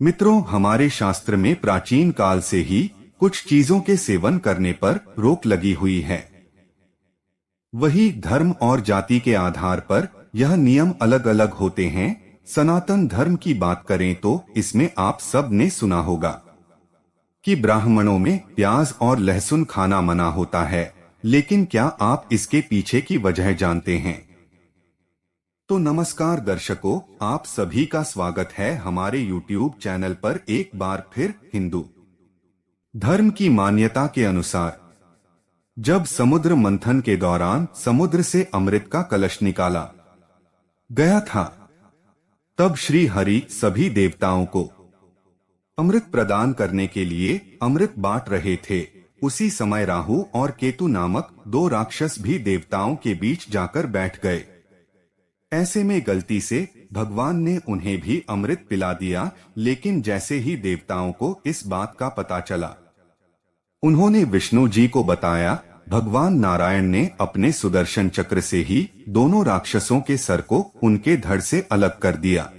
मित्रों, हमारे शास्त्र में प्राचीन काल से ही कुछ चीजों के सेवन करने पर रोक लगी हुई है। वही धर्म और जाति के आधार पर यह नियम अलग अलग होते हैं। सनातन धर्म की बात करें तो इसमें आप सब ने सुना होगा कि ब्राह्मणों में प्याज और लहसुन खाना मना होता है। लेकिन क्या आप इसके पीछे की वजह जानते हैं? तो नमस्कार दर्शकों, आप सभी का स्वागत है हमारे YouTube चैनल पर एक बार फिर। हिंदू धर्म की मान्यता के अनुसार जब समुद्र मंथन के दौरान समुद्र से अमृत का कलश निकाला गया था, तब श्री हरि सभी देवताओं को अमृत प्रदान करने के लिए अमृत बांट रहे थे। उसी समय राहु और केतु नामक दो राक्षस भी देवताओं के बीच जाकर बैठ गए। ऐसे में गलती से भगवान ने उन्हें भी अमृत पिला दिया। लेकिन जैसे ही देवताओं को इस बात का पता चला, उन्होंने विष्णु जी को बताया। भगवान नारायण ने अपने सुदर्शन चक्र से ही दोनों राक्षसों के सर को उनके धड़ से अलग कर दिया।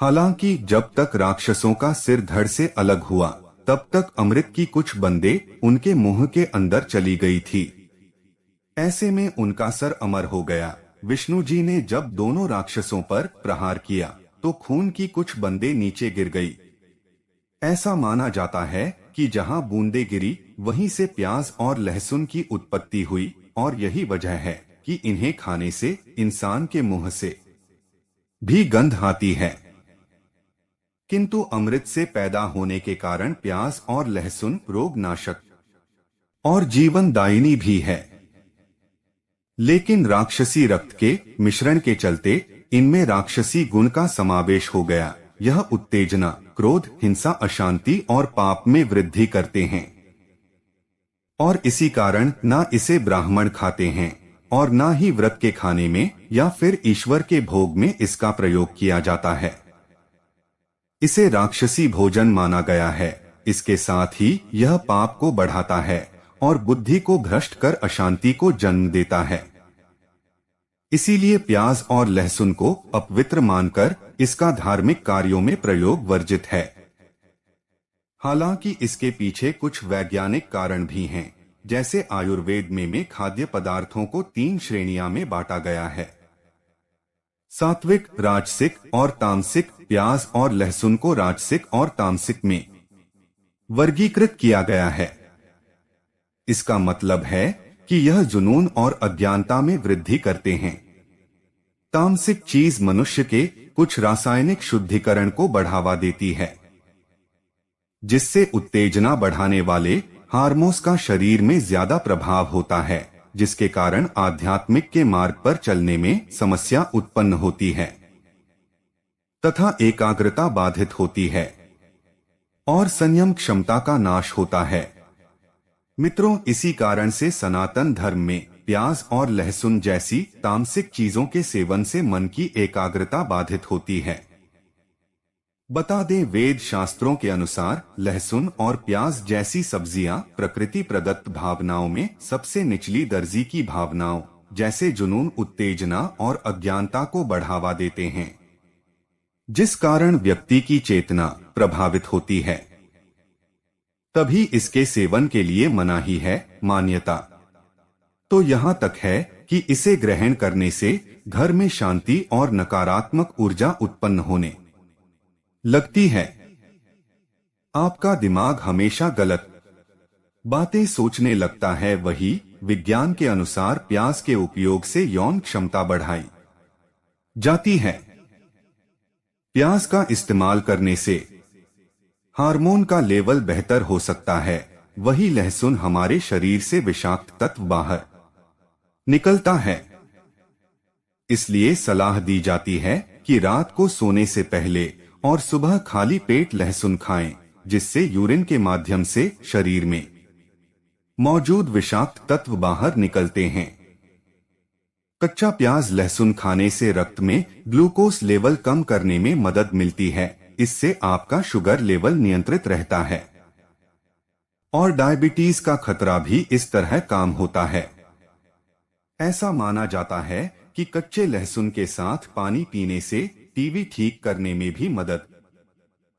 हालांकि जब तक राक्षसों का सिर धड़ से अलग हुआ, तब तक अमृत की कुछ बूंदें उनके मुंह के अंदर चली गई थी। ऐसे में उनका सर अमर हो गया। विष्णु जी ने जब दोनों राक्षसों पर प्रहार किया तो खून की कुछ बूंदें नीचे गिर गई। ऐसा माना जाता है कि जहां बूंदें गिरी, वहीं से प्याज और लहसुन की उत्पत्ति हुई, और यही वजह है कि इन्हें खाने से इंसान के मुंह से भी गंध आती है। किंतु अमृत से पैदा होने के कारण प्याज और लहसुन रोगनाशक और जीवनदायिनी भी है। लेकिन राक्षसी रक्त के मिश्रण के चलते इनमें राक्षसी गुण का समावेश हो गया। यह उत्तेजना, क्रोध, हिंसा, अशांति और पाप में वृद्धि करते हैं, और इसी कारण ना इसे ब्राह्मण खाते हैं और ना ही व्रत के खाने में या फिर ईश्वर के भोग में इसका प्रयोग किया जाता है। इसे राक्षसी भोजन माना गया है। इसके साथ ही यह पाप को बढ़ाता है और बुद्धि को भ्रष्ट कर अशांति को जन्म देता है। इसीलिए प्याज और लहसुन को अपवित्र मानकर इसका धार्मिक कार्यों में प्रयोग वर्जित है। हालांकि इसके पीछे कुछ वैज्ञानिक कारण भी हैं। जैसे आयुर्वेद में खाद्य पदार्थों को 3 श्रेणियां में बांटा गया है: सात्विक, राजसिक और तामसिक। प्याज और लहसुन को राजसिक और तामसिक में वर्गीकृत किया गया है। इसका मतलब है कि यह जुनून और अज्ञानता में वृद्धि करते हैं। तामसिक चीज मनुष्य के कुछ रासायनिक शुद्धिकरण को बढ़ावा देती है, जिससे उत्तेजना बढ़ाने वाले हार्मोन्स का शरीर में ज्यादा प्रभाव होता है, जिसके कारण आध्यात्मिक के मार्ग पर चलने में समस्या उत्पन्न होती है तथा एकाग्रता बाधित होती है और संयम क्षमता का नाश होता है। मित्रों, इसी कारण से सनातन धर्म में प्याज और लहसुन जैसी तामसिक चीजों के सेवन से मन की एकाग्रता बाधित होती है। बता दें, वेद शास्त्रों के अनुसार लहसुन और प्याज जैसी सब्जियां प्रकृति प्रदत्त भावनाओं में सबसे निचली दर्जी की भावनाओं जैसे जुनून, उत्तेजना और अज्ञानता को बढ़ावा देते हैं, जिस कारण व्यक्ति की चेतना प्रभावित होती है। तभी इसके सेवन के लिए मनाही है। मान्यता तो यहाँ तक है कि इसे ग्रहण करने से घर में शांति और नकारात्मक ऊर्जा उत्पन्न होने लगती है। आपका दिमाग हमेशा गलत बातें सोचने लगता है। वही विज्ञान के अनुसार प्याज के उपयोग से यौन क्षमता बढ़ाई जाती है। प्याज का इस्तेमाल करने से हार्मोन का लेवल बेहतर हो सकता है। वही लहसुन हमारे शरीर से विषाक्त तत्व बाहर निकलता है। इसलिए सलाह दी जाती है कि रात को सोने से पहले और सुबह खाली पेट लहसुन खाएं, जिससे यूरिन के माध्यम से शरीर में मौजूद विषाक्त तत्व बाहर निकलते हैं। कच्चा प्याज लहसुन खाने से रक्त में ग्लूकोज लेवल कम करने में मदद मिलती है। इससे आपका शुगर लेवल नियंत्रित रहता है और डायबिटीज का खतरा भी इस तरह काम होता है। ऐसा माना जाता है कि कच्चे लहसुन के साथ पानी पीने से टीबी ठीक करने में भी मदद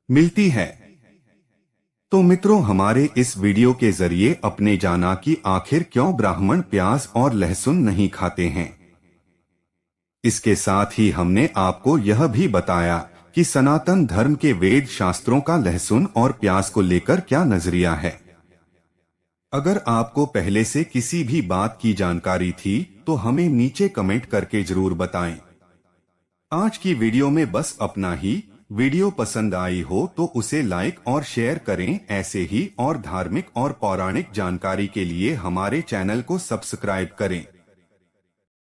मिलती है। तो मित्रों, हमारे इस वीडियो के जरिए अपने जाना कि आखिर क्यों ब्राह्मण प्याज और लहसुन नहीं खाते हैं। इसके साथ ही हमने आपको यह भी बताया कि सनातन धर्म के वेद शास्त्रों का लहसुन और प्याज को लेकर क्या नजरिया है। अगर आपको पहले से किसी भी बात की जानकारी थी तो हमें नीचे कमेंट करके जरूर बताएं। आज की वीडियो में बस अपना ही। वीडियो पसंद आई हो तो उसे लाइक और शेयर करें। ऐसे ही और धार्मिक और पौराणिक जानकारी के लिए हमारे चैनल को सब्सक्राइब करें।